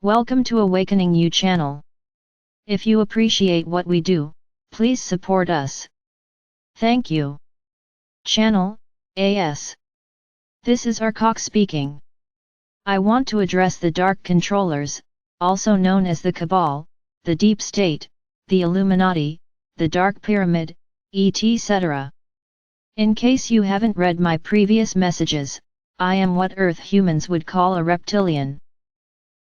Welcome to AwakeningYOU channel. If you appreciate what we do, please support us. Thank you. Channel, AS. This is RKok speaking. I want to address the dark controllers, also known as the Cabal, the Deep State, the Illuminati, the Dark Pyramid, etc. In case you haven't read my previous messages, I am what Earth humans would call a reptilian.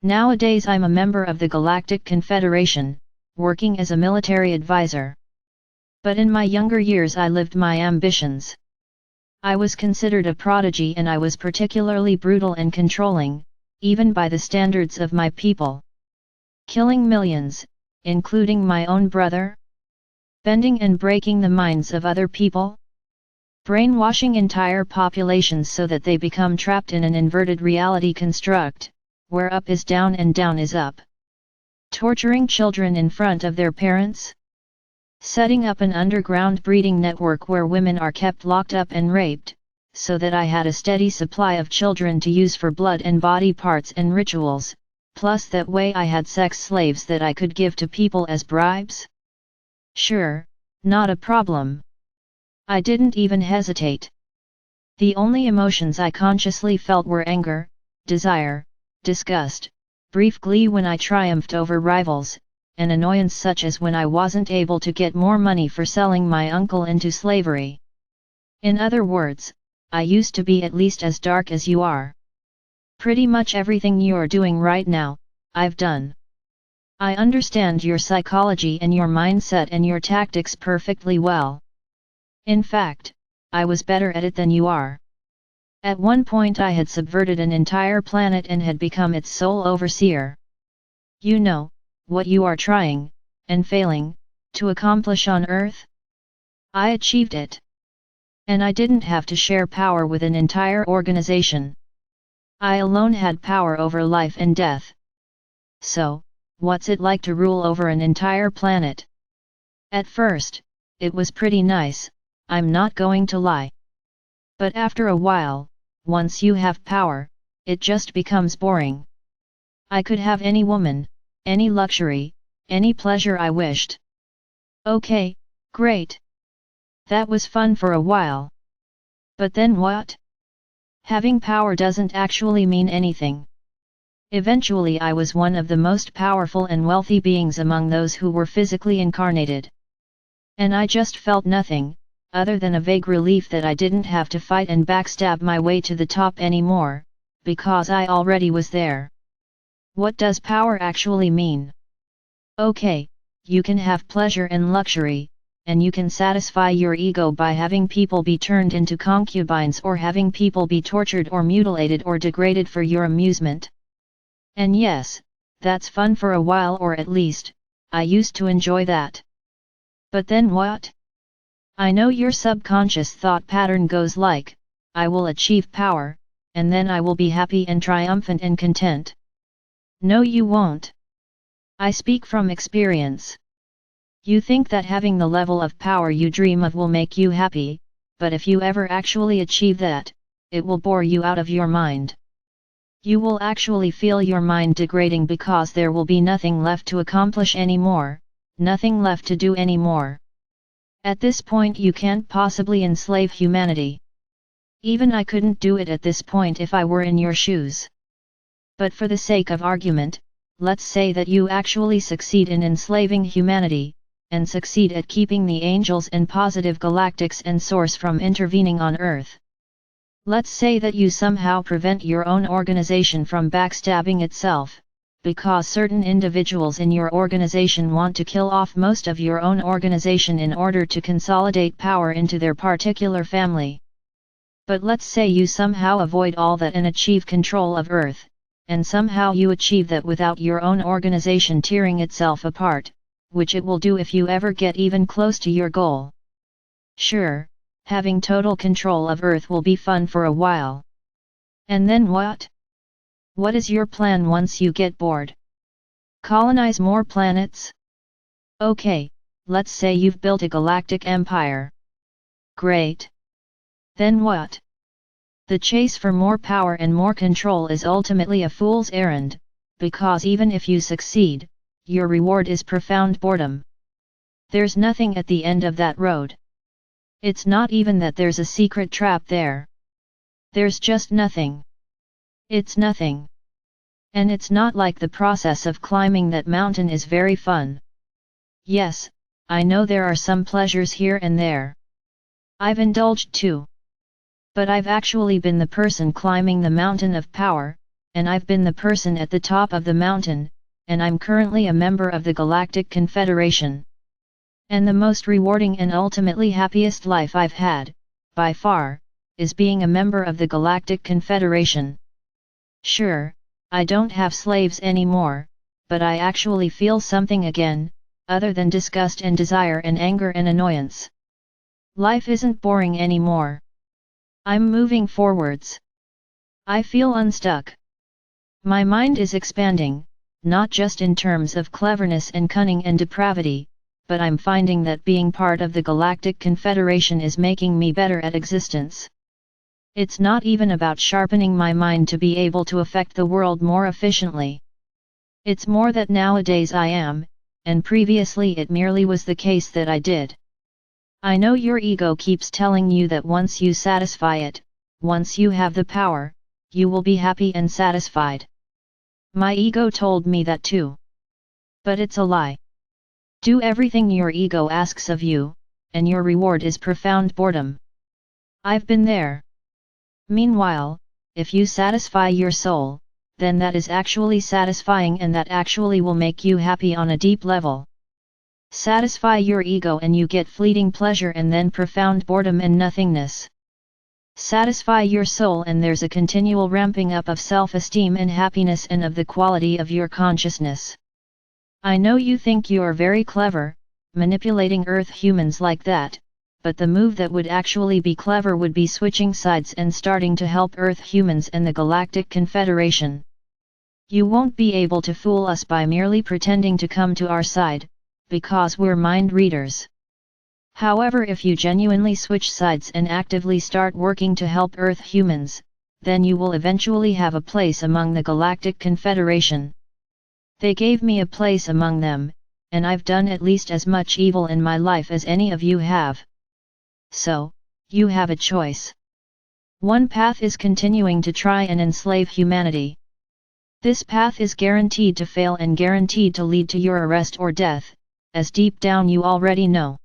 Nowadays I'm a member of the Galactic Confederation, working as a military advisor. But in my younger years I lived my ambitions. I was considered a prodigy and I was particularly brutal and controlling, even by the standards of my people. Killing millions, including my own brother. Bending and breaking the minds of other people. Brainwashing entire populations so that they become trapped in an inverted reality construct, where up is down and down is up. Torturing children in front of their parents. Setting up an underground breeding network where women are kept locked up and raped, so that I had a steady supply of children to use for blood and body parts and rituals, plus that way I had sex slaves that I could give to people as bribes. Sure, not a problem. I didn't even hesitate. The only emotions I consciously felt were anger, desire, disgust, brief glee when I triumphed over rivals, and annoyance such as when I wasn't able to get more money for selling my uncle into slavery. In other words, I used to be at least as dark as you are. Pretty much everything you're doing right now, I've done. I understand your psychology and your mindset and your tactics perfectly well. In fact, I was better at it than you are. At one point I had subverted an entire planet and had become its sole overseer. You know, what you are trying, and failing, to accomplish on Earth? I achieved it. And I didn't have to share power with an entire organization. I alone had power over life and death. So, what's it like to rule over an entire planet? At first, it was pretty nice, I'm not going to lie. But after a while, once you have power, it just becomes boring. I could have any woman, any luxury, any pleasure I wished. Okay, great. That was fun for a while. But then what? Having power doesn't actually mean anything. Eventually I was one of the most powerful and wealthy beings among those who were physically incarnated. And I just felt nothing, other than a vague relief that I didn't have to fight and backstab my way to the top anymore, because I already was there. What does power actually mean? Okay, you can have pleasure and luxury, and you can satisfy your ego by having people be turned into concubines or having people be tortured or mutilated or degraded for your amusement. And yes, that's fun for a while, or at least, I used to enjoy that. But then what? I know your subconscious thought pattern goes like, I will achieve power, and then I will be happy and triumphant and content. No, you won't. I speak from experience. You think that having the level of power you dream of will make you happy, but if you ever actually achieve that, it will bore you out of your mind. You will actually feel your mind degrading because there will be nothing left to accomplish anymore, nothing left to do anymore. At this point you can't possibly enslave humanity. Even I couldn't do it at this point if I were in your shoes. But for the sake of argument, let's say that you actually succeed in enslaving humanity, and succeed at keeping the angels and positive galactics and source from intervening on Earth. Let's say that you somehow prevent your own organization from backstabbing itself, because certain individuals in your organization want to kill off most of your own organization in order to consolidate power into their particular family. But let's say you somehow avoid all that and achieve control of Earth, and somehow you achieve that without your own organization tearing itself apart, which it will do if you ever get even close to your goal. Sure, having total control of Earth will be fun for a while. And then what? What is your plan once you get bored? Colonize more planets? Okay, let's say you've built a galactic empire. Great. Then what? The chase for more power and more control is ultimately a fool's errand, because even if you succeed, your reward is profound boredom. There's nothing at the end of that road. It's not even that there's a secret trap there. There's just nothing. It's nothing. And it's not like the process of climbing that mountain is very fun. Yes, I know there are some pleasures here and there. I've indulged too. But I've actually been the person climbing the mountain of power, and I've been the person at the top of the mountain, and I'm currently a member of the Galactic Confederation. And the most rewarding and ultimately happiest life I've had, by far, is being a member of the Galactic Confederation. Sure, I don't have slaves anymore, but I actually feel something again, other than disgust and desire and anger and annoyance. Life isn't boring anymore. I'm moving forwards. I feel unstuck. My mind is expanding, not just in terms of cleverness and cunning and depravity, but I'm finding that being part of the Galactic Confederation is making me better at existence. It's not even about sharpening my mind to be able to affect the world more efficiently. It's more that nowadays I am, and previously it merely was the case that I did. I know your ego keeps telling you that once you satisfy it, once you have the power, you will be happy and satisfied. My ego told me that too. But it's a lie. Do everything your ego asks of you, and your reward is profound boredom. I've been there. Meanwhile, if you satisfy your soul, then that is actually satisfying and that actually will make you happy on a deep level. Satisfy your ego and you get fleeting pleasure and then profound boredom and nothingness. Satisfy your soul and there's a continual ramping up of self-esteem and happiness and of the quality of your consciousness. I know you think you're very clever, manipulating Earth humans like that, but the move that would actually be clever would be switching sides and starting to help Earth humans and the Galactic Confederation. You won't be able to fool us by merely pretending to come to our side, because we're mind readers. However, if you genuinely switch sides and actively start working to help Earth humans, then you will eventually have a place among the Galactic Confederation. They gave me a place among them, and I've done at least as much evil in my life as any of you have. So, you have a choice. One path is continuing to try and enslave humanity. This path is guaranteed to fail and guaranteed to lead to your arrest or death, as deep down you already know.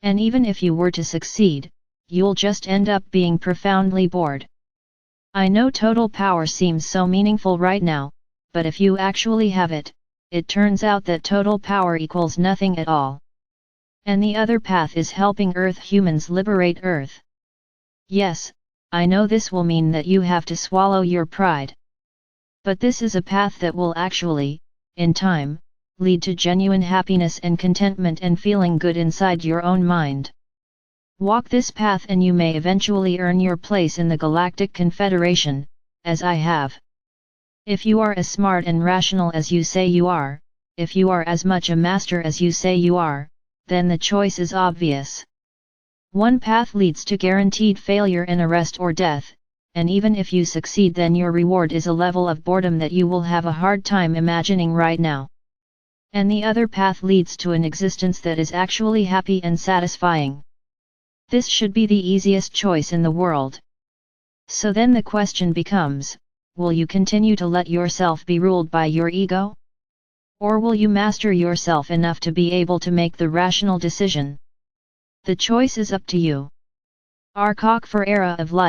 And even if you were to succeed, you'll just end up being profoundly bored. I know total power seems so meaningful right now, but if you actually have it, it turns out that total power equals nothing at all. And the other path is helping Earth humans liberate Earth. Yes, I know this will mean that you have to swallow your pride. But this is a path that will actually, in time, lead to genuine happiness and contentment and feeling good inside your own mind. Walk this path and you may eventually earn your place in the Galactic Confederation, as I have. If you are as smart and rational as you say you are, if you are as much a master as you say you are, then the choice is obvious. One path leads to guaranteed failure and arrest or death, and even if you succeed then your reward is a level of boredom that you will have a hard time imagining right now. And the other path leads to an existence that is actually happy and satisfying. This should be the easiest choice in the world. So then the question becomes, will you continue to let yourself be ruled by your ego? Or will you master yourself enough to be able to make the rational decision? The choice is up to you. RKok for Era of Light.